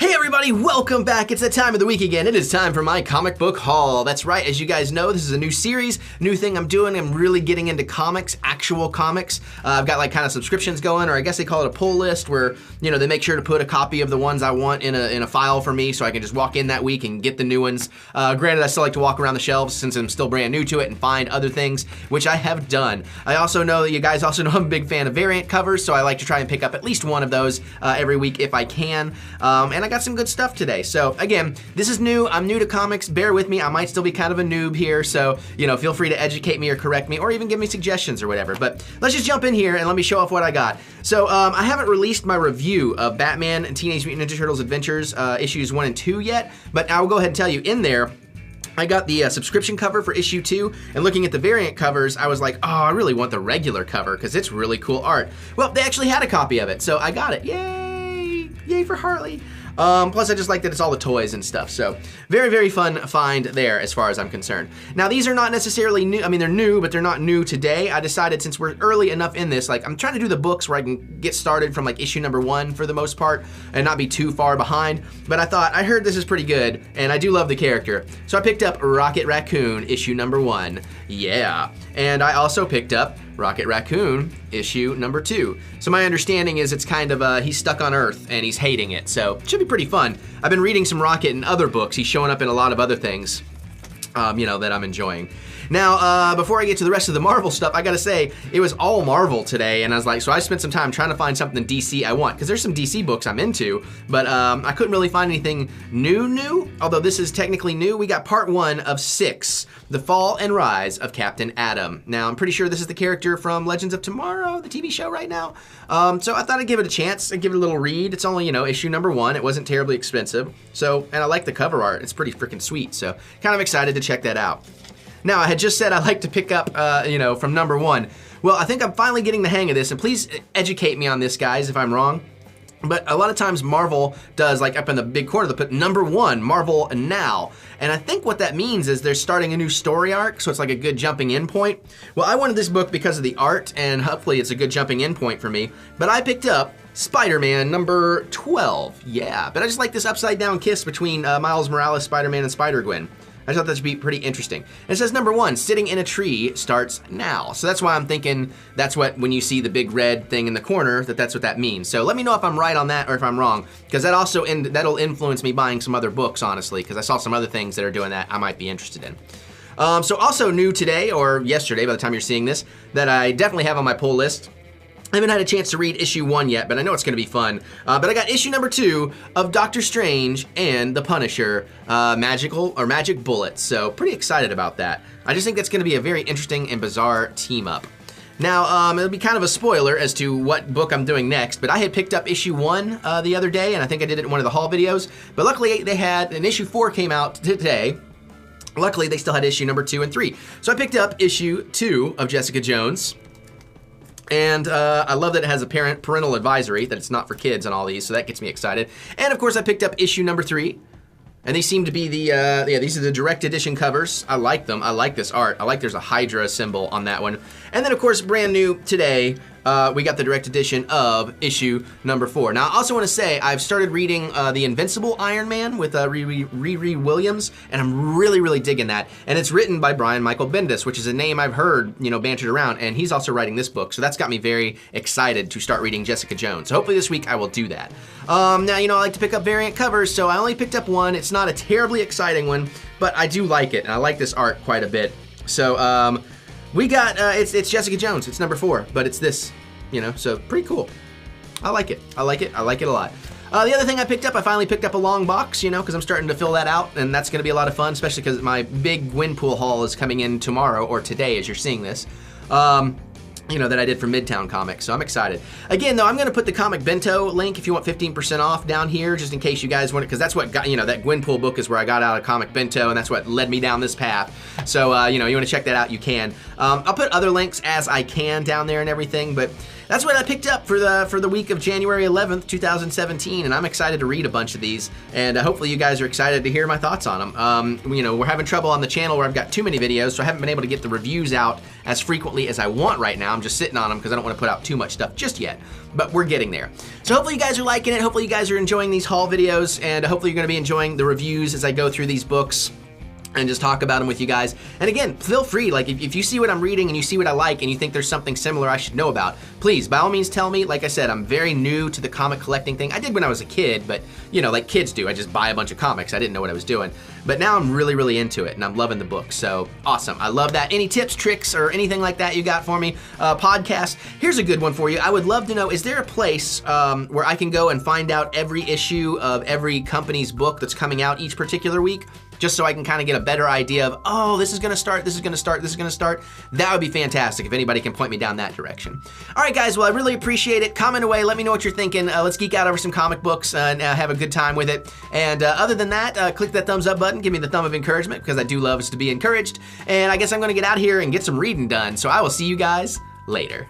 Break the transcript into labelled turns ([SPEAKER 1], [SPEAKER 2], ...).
[SPEAKER 1] Hey everybody, welcome back. It's that time of the week again. It is time for my comic book haul. That's right, as you guys know, this is a new series, new thing I'm doing. I'm really getting into comics, actual comics. I've got like kind of subscriptions going, or I guess they call it a pull list, where they make sure to put a copy of the ones I want in a file for me, so I can just walk in that week and get the new ones. Granted, I still like to walk around the shelves since I'm still brand new to it and find other things, which I have done. I also know that you guys also know I'm a big fan of variant covers, so I like to try and pick up at least one of those every week if I can. And I got some good stuff today. So again, this is new. I'm new to comics. Bear with me. I might still be kind of a noob here. So, feel free to educate me or correct me or even give me suggestions or whatever. But let's just jump in here and let me show off what I got. So I haven't released my review of Batman and Teenage Mutant Ninja Turtles Adventures issues 1 and 2 yet, but I will go ahead and tell you in there, I got the subscription cover for issue 2, and looking at the variant covers, I was like, oh, I really want the regular cover because it's really cool art. Well, they actually had a copy of it, so I got it. Yay! Yay for Harley! Plus I just like that it's all the toys and stuff, so very, very fun find there as far as I'm concerned. Now these are not necessarily new, I mean they're new, but they're not new today. I decided since we're early enough in this, like I'm trying to do the books where I can get started from like issue number 1 for the most part and not be too far behind, but I thought, I heard this is pretty good and I do love the character. So I picked up Rocket Raccoon issue number 1, yeah. And I also picked up Rocket Raccoon issue number 2. So my understanding is it's kind of, he's stuck on Earth and he's hating it, so it should be pretty fun. I've been reading some Rocket in other books. He's showing up in a lot of other things, that I'm enjoying. Now, before I get to the rest of the Marvel stuff, I gotta say, it was all Marvel today, and I was like, so I spent some time trying to find something DC I want, because there's some DC books I'm into, but I couldn't really find anything new, although this is technically new. We got part 1 of 6, The Fall and Rise of Captain Atom. Now, I'm pretty sure this is the character from Legends of Tomorrow, the TV show right now, so I thought I'd give it a chance, I'd give it a little read. It's only, issue number 1, it wasn't terribly expensive, so, and I like the cover art, it's pretty freaking sweet, so kind of excited to check that out. Now, I had just said I like to pick up, from number 1. Well, I think I'm finally getting the hang of this, and please educate me on this, guys, if I'm wrong. But a lot of times Marvel does, like up in the big corner, they'll put number 1, Marvel Now. And I think what that means is they're starting a new story arc, so it's like a good jumping in point. Well, I wanted this book because of the art, and hopefully it's a good jumping in point for me. But I picked up Spider-Man number 12, yeah. But I just like this upside down kiss between Miles Morales, Spider-Man, and Spider-Gwen. I thought that should be pretty interesting. And it says number 1, sitting in a tree starts now. So that's why I'm thinking that's what, when you see the big red thing in the corner, that's what that means. So let me know if I'm right on that or if I'm wrong, because that also, that'll influence me buying some other books, honestly, because I saw some other things that are doing that I might be interested in. So also new today, or yesterday by the time you're seeing this, that I definitely have on my pull list. I haven't had a chance to read issue 1 yet, but I know it's gonna be fun. But I got issue number 2 of Doctor Strange and the Punisher, Magic Bullets. So pretty excited about that. I just think that's gonna be a very interesting and bizarre team up. Now, it'll be kind of a spoiler as to what book I'm doing next, but I had picked up issue 1 the other day, and I think I did it in one of the haul videos, but luckily they had, and issue 4 came out today. Luckily, they still had issue number 2 and 3. So I picked up issue 2 of Jessica Jones. And I love that it has a parental advisory, that it's not for kids on all these, so that gets me excited. And of course I picked up issue number 3. And these seem to be the, these are the direct edition covers. I like them, I like this art. I like there's a Hydra symbol on that one. And then of course, brand new today, we got the direct edition of issue number 4. Now I also want to say, I've started reading the Invincible Iron Man with Riri Williams, and I'm really, really digging that. And it's written by Brian Michael Bendis, which is a name I've heard, bantered around, and he's also writing this book. So that's got me very excited to start reading Jessica Jones. So hopefully this week I will do that. Now, I like to pick up variant covers, so I only picked up 1. It's not a terribly exciting one, but I do like it, and I like this art quite a bit. So, we got, it's Jessica Jones, it's number 4, but it's this, so pretty cool. I like it, I like it, I like it a lot. The other thing I picked up, I finally picked up a long box, because I'm starting to fill that out, and that's gonna be a lot of fun, especially because my big Gwenpool haul is coming in tomorrow, or today as you're seeing this. That I did for Midtown Comics, so I'm excited. Again, though, I'm gonna put the Comic Bento link if you want 15% off down here, just in case you guys want it, because that's what got, that Gwenpool book is where I got out of Comic Bento, and that's what led me down this path. So, you wanna check that out, you can. I'll put other links as I can down there and everything, but that's what I picked up for the week of January 11th, 2017, and I'm excited to read a bunch of these, and hopefully you guys are excited to hear my thoughts on them. You know, we're having trouble on the channel where I've got too many videos, so I haven't been able to get the reviews out as frequently as I want right now. I'm just sitting on them because I don't want to put out too much stuff just yet, but we're getting there. So hopefully you guys are liking it. Hopefully you guys are enjoying these haul videos, and hopefully you're going to be enjoying the reviews as I go through these books and just talk about them with you guys. And again, feel free, like if you see what I'm reading and you see what I like and you think there's something similar I should know about, please, by all means tell me. Like I said, I'm very new to the comic collecting thing. I did when I was a kid, but you know, like kids do. I just buy a bunch of comics. I didn't know what I was doing. But now I'm really, really into it and I'm loving the book. So awesome, I love that. Any tips, tricks, or anything like that you got for me? Podcast, here's a good one for you. I would love to know, is there a place where I can go and find out every issue of every company's book that's coming out each particular week? Just so I can kind of get a better idea of, oh, this is gonna start, this is gonna start, this is gonna start. That would be fantastic if anybody can point me down that direction. All right, guys, well, I really appreciate it. Comment away, let me know what you're thinking. Let's geek out over some comic books and have a good time with it. And other than that, click that thumbs up button, give me the thumb of encouragement, because I do love us to be encouraged. And I guess I'm gonna get out of here and get some reading done. So I will see you guys later.